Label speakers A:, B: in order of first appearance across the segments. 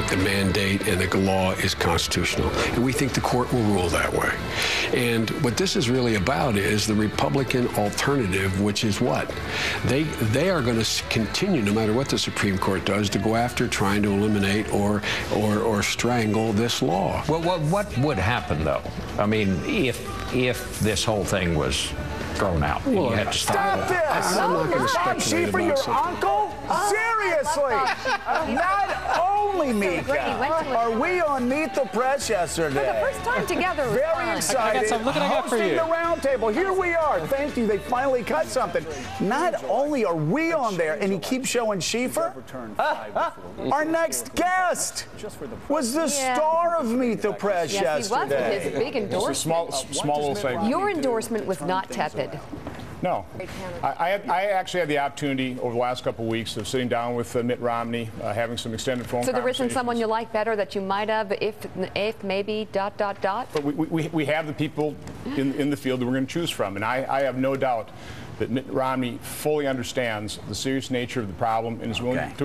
A: that the mandate and the law is constitutional. And we think the court will rule that way. And what this is really about is the Republican alternative, which is what? They are going to continue, no matter what the Supreme Court does, to go after trying to eliminate or strangle this law.
B: Well, what would happen, though? I mean, if this whole thing was thrown out.
A: Well,
B: you had to
C: stop this!
A: I'm not going to speculate
C: Schieffer, your uncle? Seriously! Not only, Mika, are we on Meet the Press yesterday?
D: For the first time together.
C: Very excited. Hosting the roundtable. Here we are. Thank you. They finally cut something. Not only are we on there, and he keeps showing Schieffer, our next guest was the star of Meet the Press yesterday.
D: Yes, he was with his big endorsement.
E: Small little segment.
D: Your endorsement was not tepid.
E: No. I actually had the opportunity over the last couple of weeks of sitting down with Mitt Romney, having some extended phone conversations.
D: So there isn't someone you like better that you might have if maybe ...
E: But we have the people in the field that we're going to choose from, and I have no doubt that Mitt Romney fully understands the serious nature of the problem and is willing to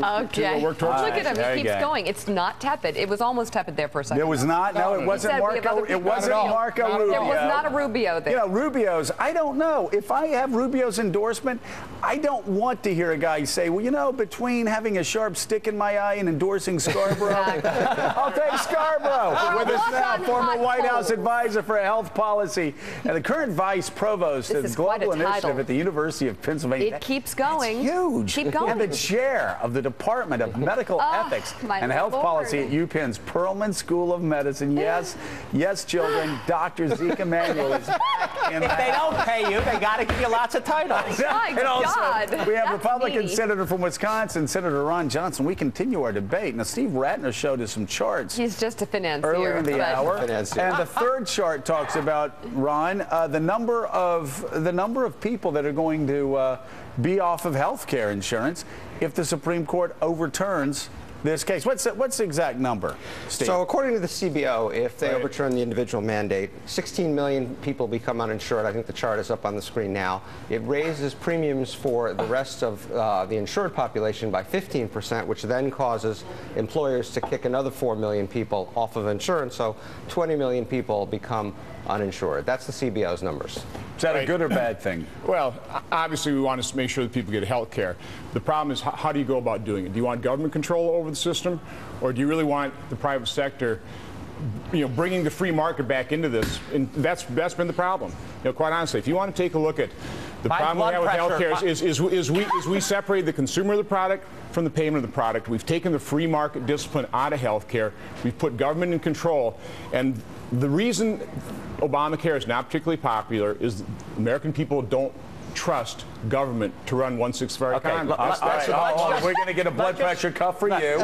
E: work towards it.
D: Look at him. He keeps going. It's not tepid. It was almost tepid there for a second.
C: It was not? No, it wasn't Marco. It wasn't Marco Rubio.
D: There was not a Rubio there.
C: You know, Rubio's, I don't know. If I have Rubio's endorsement, I don't want to hear a guy say, well, you know, between having a sharp stick in my eye and endorsing Scarborough, I'll take Scarborough. With us now, former White House advisor for health policy and the current vice provost of the Global Initiative at the University of Pennsylvania.
D: It keeps going.
C: That's huge.
D: Keep going.
C: And the chair of the Department of Medical Ethics and Health Policy at UPenn's Perelman School of Medicine. Yes, yes, children. Dr. Zeke Emanuel is back in the
F: If they don't pay you, they got to give you lots of titles.
D: My God.
C: We have Republican Senator from Wisconsin, Senator Ron Johnson. We continue our debate. Now, Steve Ratner showed us some charts.
D: He's just a financier.
C: Earlier in the hour. And the third chart talks about, Ron, the number of people that are going to be off of health care insurance if the Supreme Court overturns this case. What's the exact number, Steve?
F: So according to the CBO, if they overturn the individual mandate, 16 million people become uninsured. I think the chart is up on the screen now. It raises premiums for the rest of the insured population by 15%, which then causes employers to kick another 4 million people off of insurance. So 20 million people become uninsured. That's the CBO's numbers.
C: Is that a good or bad thing?
E: Well, obviously we want to make sure that people get health care. The problem is, how do you go about doing it? Do you want government control over the system, or do you really want the private sector, bringing the free market back into this? And that's been the problem. Quite honestly, if you want to take a look at the problem we have with health care is we separate the consumer of the product from the payment of the product. We've taken the free market discipline out of health care. We've put government in control. And the reason Obamacare is not particularly popular is American people don't trust government to run 1/6 of our economy.
C: We're going to get a blood pressure cuff for you.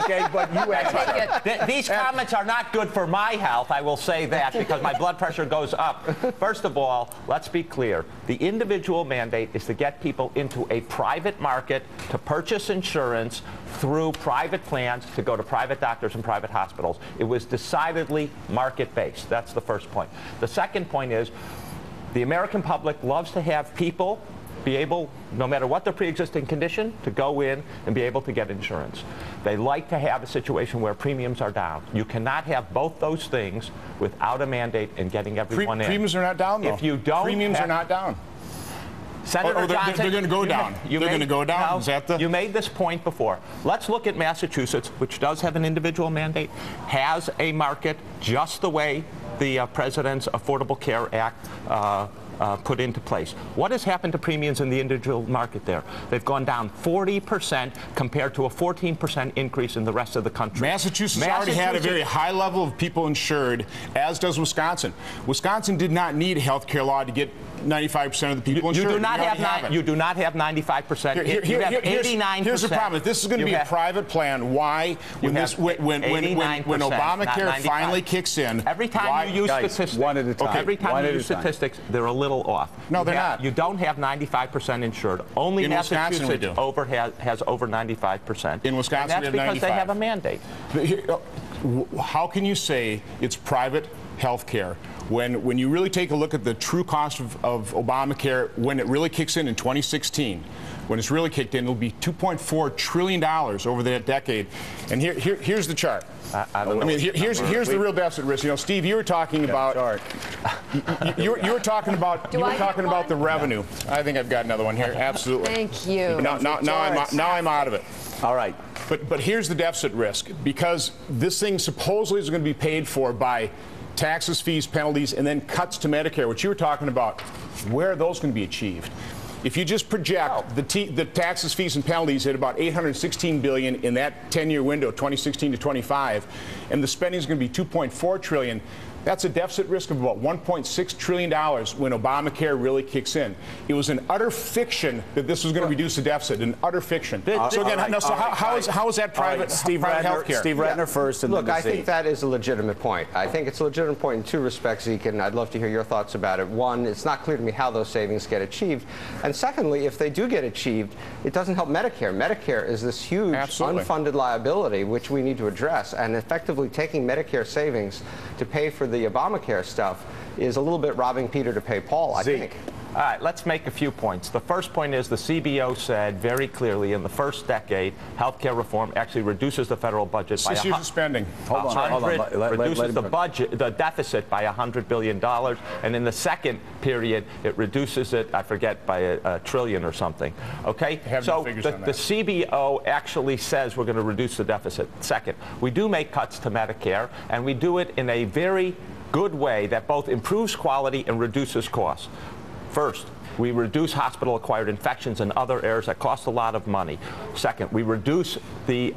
C: Okay, but you answer.
F: These comments are not good for my health, I will say that, because my blood pressure goes up. First of all, let's be clear. The individual mandate is to get people into a private market to purchase insurance through private plans, to go to private doctors and private hospitals. It was decidedly market-based. That's the first point. The second point is, the American public loves to have people be able, no matter what their pre-existing condition, to go in and be able to get insurance. They like to have a situation where premiums are down. You cannot have both those things without a mandate and getting everyone in.
E: Premiums are not down, though.
F: If you don't,
E: premiums are not down.
F: Senator Johnson,
E: they're going to go down. They're going to go down.
F: No,
E: is that the?
F: You made this point before. Let's look at Massachusetts, which does have an individual mandate, has a market just the way the President's Affordable Care Act put into place. What has happened to premiums in the individual market there? They've gone down 40% compared to a 14% increase in the rest of the country.
E: Massachusetts already had a very high level of people insured, as does Wisconsin. Wisconsin did not need a health care law to get 95% of the people insured.
F: You do not have 95%. You have 89%.
E: Here's the problem. If this is going to be a private plan, why, when Obamacare finally kicks in,
F: every time you use statistics, every time you use statistics, they're a little off.
E: No, they're not.
F: You don't have 95% insured. Only Massachusetts has over 95%.
E: In Wisconsin,
F: and that's because they have a mandate.
E: How can you say it's private health care When you really take a look at the true cost of Obamacare, when it really kicks in 2016, when it's really kicked in, it'll be $2.4 trillion over that decade. And here's the chart.
F: I don't know.
E: I mean, here's the real deficit risk. You know, Steve, you were talking about you were talking about the revenue. I think I've got another one here. Absolutely.
D: Thank you.
E: Now I'm out of it.
C: All right.
E: But here's the deficit risk, because this thing supposedly is going to be paid for by taxes, fees, penalties, and then cuts to Medicare, which you were talking about. Where are those going to be achieved? If you just project the taxes, fees, and penalties at about $816 billion in that 10-year window, 2016 to 25, and the spending is going to be $2.4 trillion, that's a deficit risk of about $1.6 trillion when Obamacare really kicks in. It was an utter fiction that this was going to reduce the deficit, an utter fiction. So again, how is that private health care?
C: Steve Ratner first. And
G: look, I think that is a legitimate point. I think it's a legitimate point in two respects, Zeke, and I'd love to hear your thoughts about it. One, it's not clear to me how those savings get achieved. And secondly, if they do get achieved, it doesn't help Medicare. Medicare is this huge unfunded liability which we need to address, and effectively taking Medicare savings to pay for the Obamacare stuff is a little bit robbing Peter to pay Paul, I think.
F: All right, let's make a few points. The first point is the CBO said very clearly in the first decade, health care reform actually reduces the federal budget by
E: 6 years of spending.
C: Hold on.
F: Reduces the deficit by $100 billion, and in the second period, it reduces it, I forget, by a trillion or something. Okay? So the CBO actually says we're going to reduce the deficit. Second, we do make cuts to Medicare, and we do it in a very good way that both improves quality and reduces costs. First, we reduce hospital-acquired infections and other errors that cost a lot of money. Second, we reduce the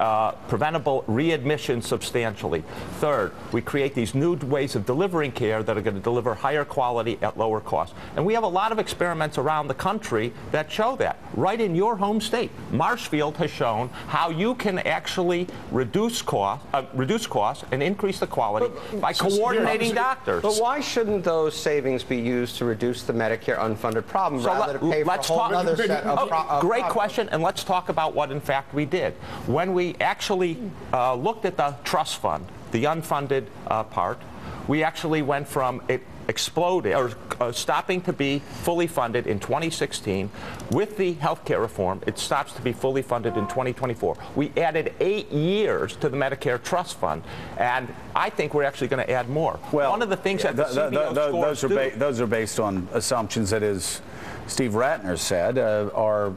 F: preventable readmission substantially. Third, we create these new ways of delivering care that are going to deliver higher quality at lower cost. And we have a lot of experiments around the country that show that. Right in your home state, Marshfield has shown how you can actually reduce costs and increase the quality by coordinating doctors.
G: But why shouldn't those savings be used to reduce the Medicare unfunded problem? Rather than pay for a whole other set of
F: great question, and let's talk about what in fact we did. When we actually looked at the trust fund, the unfunded part, we actually went from it exploding or stopping to be fully funded in 2016. With the health care reform, it stops to be fully funded in 2024. We added 8 years to the Medicare trust fund, and I think we're actually going to add more. Well, one of the things that the CBO
C: those are based on assumptions that is Steve Ratner said are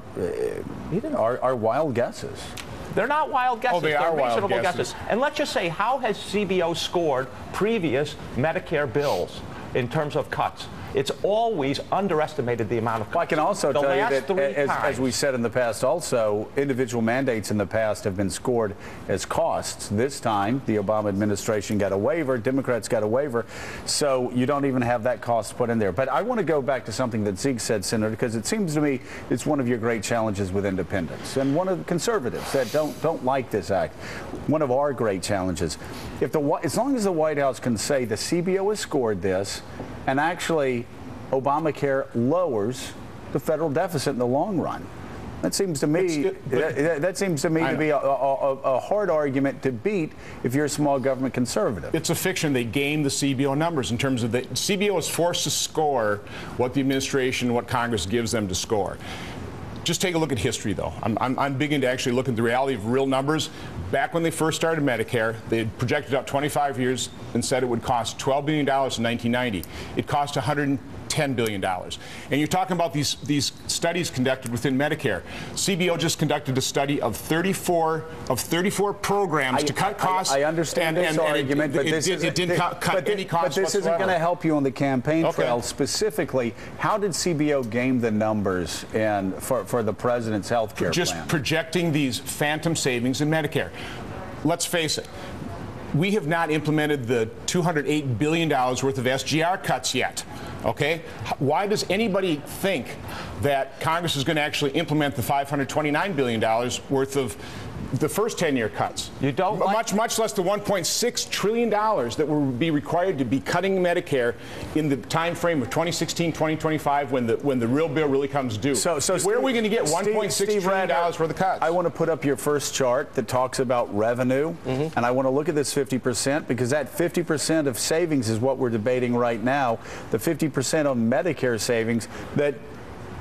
C: wild guesses.
F: They're not wild guesses.
E: They are
F: reasonable
E: wild guesses.
F: And let's just say, how has CBO scored previous Medicare bills in terms of cuts? It's always underestimated the amount of cuts.
C: Well, I can also tell you that, as we said in the past also, individual mandates in the past have been scored as costs. This time, the Obama administration got a waiver, Democrats got a waiver, so you don't even have that cost put in there. But I want to go back to something that Zeke said, Senator, because it seems to me it's one of your great challenges with independents and one of the conservatives that don't like this act. One of our great challenges. As long as the White House can say the CBO has scored this, and actually Obamacare lowers the federal deficit in the long run. That seems to me to be a hard argument to beat if you're a small government conservative.
E: It's a fiction. They game the CBO numbers in terms of the CBO is forced to score what the administration, what Congress gives them to score. Just take a look at history, though. I'm big into actually looking at the reality of real numbers. Back when they first started Medicare, they had projected out 25 years and said it would cost $12 billion in 1990. It cost $110 billion. And you're talking about these studies conducted within Medicare. CBO just conducted a study of 34 programs to cut costs.
C: I understand this argument, but this
E: didn't cut any costs.
C: But this isn't going to help you on the campaign trail. Specifically, how did CBO game the numbers for the president's health care plan?
E: Just projecting these phantom savings in Medicare. Let's face it. We have not implemented the $208 billion worth of SGR cuts yet. Okay? Why does anybody think that Congress is going to actually implement the $529 billion worth of the first 10-year cuts.
F: You don't
E: much less the $1.6 trillion that will be required to be cutting Medicare in the time frame of 2016, 2025, when the real bill really comes due. So where are we going to get $1.6 trillion for the cuts?
C: I want to put up your first chart that talks about revenue, and I want to look at this 50%, because that 50% of savings is what we're debating right now. The 50% on Medicare savings that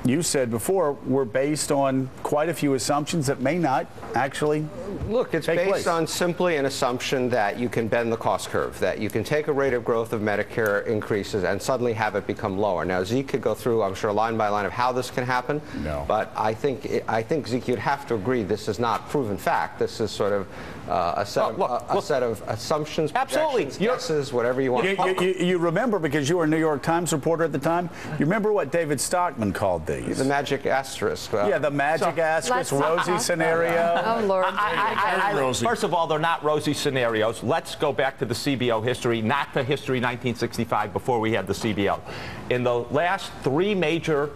C: you said before were based on quite a few assumptions that may not actually
G: look, it's based on simply an assumption that you can bend the cost curve, that you can take a rate of growth of Medicare increases and suddenly have it become lower. Now, Zeke could go through, I'm sure, line by line of how this can happen.
E: No.
G: But I think Zeke, you'd have to agree this is not proven fact. This is sort of a set of assumptions, projections, guesses, whatever you want to call it.
C: You remember, because you were a New York Times reporter at the time, you remember what David Stockman called these?
G: The magic asterisk.
C: Yeah, the magic asterisk, rosy scenario.
D: Oh, Lord.
F: First of all, they're not rosy scenarios. Let's go back to the CBO history, not the history 1965 before we had the CBO. In the last 3 major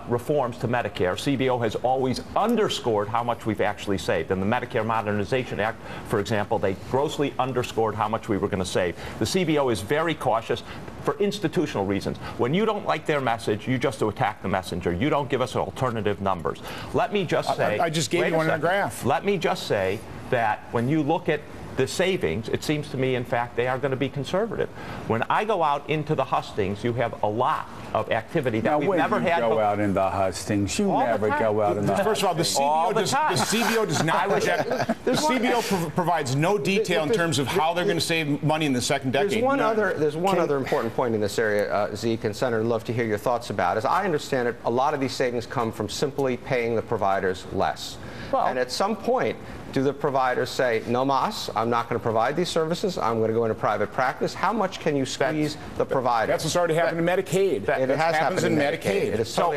F: reforms to Medicare, CBO has always underscored how much we've actually saved. In the Medicare Modernization Act, for example, they grossly underscored how much we were going to save. The CBO is very cautious for institutional reasons. When you don't like their message, you just attack the messenger. You don't give us alternative numbers. Let me just say...
E: I just gave you one in a graph.
F: Let me just say that when you look at the savings, it seems to me, in fact, they are going to be conservative. When I go out into the hustings, you have a lot of activity that we've never had.
C: Go out in the hustings. You never go out in the hustings.
E: First of all, the CBO does not project. The CBO provides no detail in terms of how they're going to save money in the second decade.
G: There's one other important point in this area, Zeke, and Senator, I'd love to hear your thoughts about. As I understand it, a lot of these savings come from simply paying the providers less. Well, and at some point, do the providers say, no mas, I'm not going to provide these services, I'm going to go into private practice? How much can you squeeze the provider?
E: That's what's already happened in Medicaid.
G: It has happened in Medicaid. It has
F: so,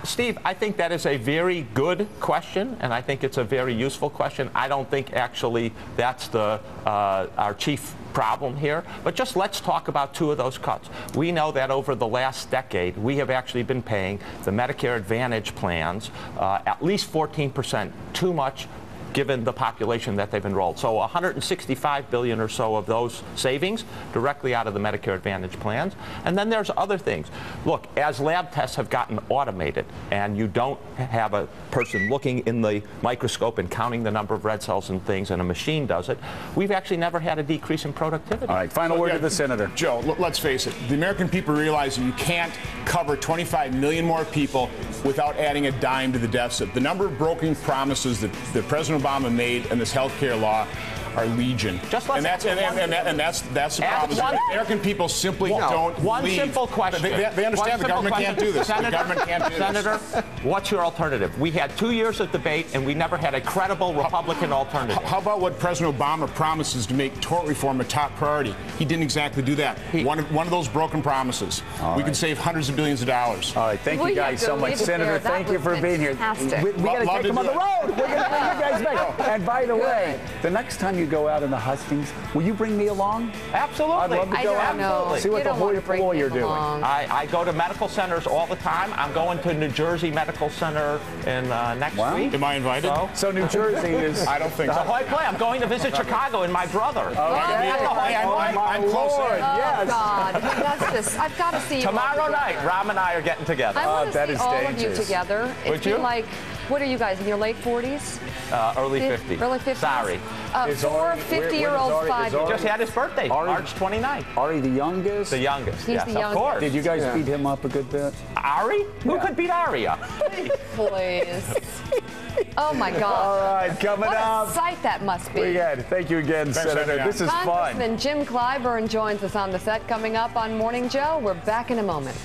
F: Steve, I think that is a very good question, and I think it's a very useful question. I don't think actually that's our chief problem here, but just let's talk about 2 of those cuts. We know that over the last decade, we have actually been paying the Medicare Advantage plans at least 14% too much given the population that they've enrolled. So $165 billion or so of those savings directly out of the Medicare Advantage plans. And then there's other things. Look, as lab tests have gotten automated and you don't have a person looking in the microscope and counting the number of red cells and things, and a machine does it, we've actually never had a decrease in productivity.
C: All right, final word to the Senator.
E: Joe, let's face it. The American people realize that you can't cover 25 million more people without adding a dime to the deficit. The number of broken promises that President Obama made in this health care law are legion. And that's the problem. The American people simply don't believe.
F: One simple question.
E: They understand the government can't do this.
F: Senator,
E: the government can't do this.
F: Senator, what's your alternative? We had 2 years of debate, and we never had a credible Republican alternative.
E: How about what President Obama promises to make tort reform a top priority? He didn't exactly do that. One of those broken promises. We could save hundreds of billions of dollars.
C: All right, thank you guys so much. Senator, thank you for being here. We got to take them on the road. We're going to bring you guys back. And by the way, the next time you go out in the hustings, will you bring me along?
F: Absolutely.
C: I'd love to go out. See what the hoi polloi you're doing.
F: I go to medical centers all the time. I'm going to New Jersey Medical Center in next week.
E: Am I invited?
C: So New Jersey is...
E: I don't think so.
F: Hoi polloi. I'm going to visit Chicago and my brother.
E: I'm close.
D: Oh, God. That's just, I've got to see you
F: tomorrow night. Rob and I are getting together.
D: I want to see all of you together.
F: Would you?
D: Like, what are you guys, in your late 40s?
F: Early 50s.
D: Early 50s?
F: Sorry.
D: 4 50-year-olds, 5 years.
F: Just had his birthday, March 29th.
C: Ari the youngest?
F: The youngest,
D: He's
F: yes,
D: the
F: of
D: youngest.
F: course.
C: Did you guys beat him up a good bit?
F: Ari? Who could beat Ari up?
D: Please. Oh, my God.
C: All right, coming up.
D: What a sight that must be.
C: Thank you again, Senator. This is fun.
D: Congressman Jim Clyburn joins us on the set coming up on Morning Joe. We're back in a moment.